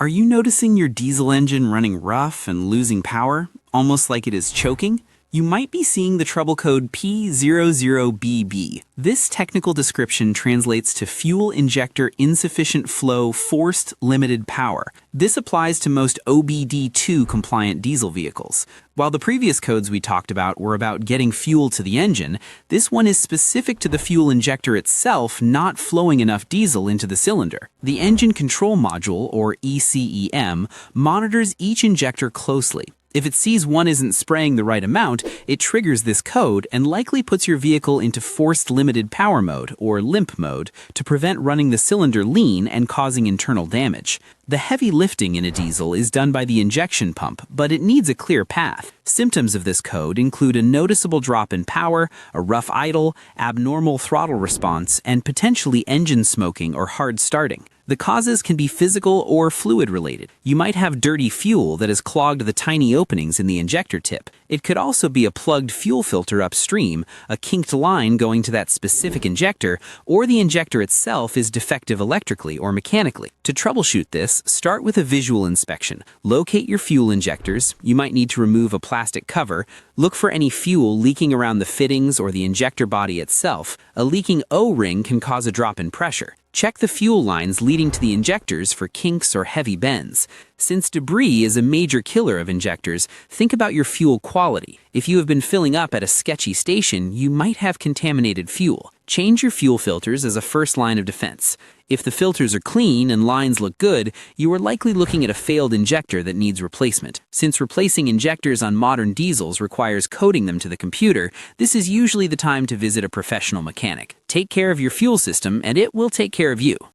Are you noticing your diesel engine running rough and losing power, almost like it is choking? You might be seeing the trouble code P00BB. This technical description translates to Fuel Injector Insufficient Flow Forced Limited Power. This applies to most OBD2 compliant diesel vehicles. While the previous codes we talked about were about getting fuel to the engine, this one is specific to the fuel injector itself not flowing enough diesel into the cylinder. The Engine Control Module, or ECEM, monitors each injector closely. If it sees one isn't spraying the right amount, it triggers this code and likely puts your vehicle into forced limited power mode, or limp mode, to prevent running the cylinder lean and causing internal damage. The heavy lifting in a diesel is done by the injection pump, but it needs a clear path. Symptoms of this code include a noticeable drop in power, a rough idle, abnormal throttle response, and potentially engine smoking or hard starting. The causes can be physical or fluid-related. You might have dirty fuel that has clogged the tiny openings in the injector tip. It could also be a plugged fuel filter upstream, a kinked line going to that specific injector, or the injector itself is defective electrically or mechanically. To troubleshoot this, start with a visual inspection. Locate your fuel injectors. You might need to remove a plastic cover. Look for any fuel leaking around the fittings or the injector body itself. A leaking O-ring can cause a drop in pressure. Check the fuel lines leading to the injectors for kinks or heavy bends. Since debris is a major killer of injectors, think about your fuel quality. If you have been filling up at a sketchy station, you might have contaminated fuel. Change your fuel filters as a first line of defense. If the filters are clean and lines look good, you are likely looking at a failed injector that needs replacement. Since replacing injectors on modern diesels requires coding them to the computer, this is usually the time to visit a professional mechanic. Take care of your fuel system, and it will take care of you.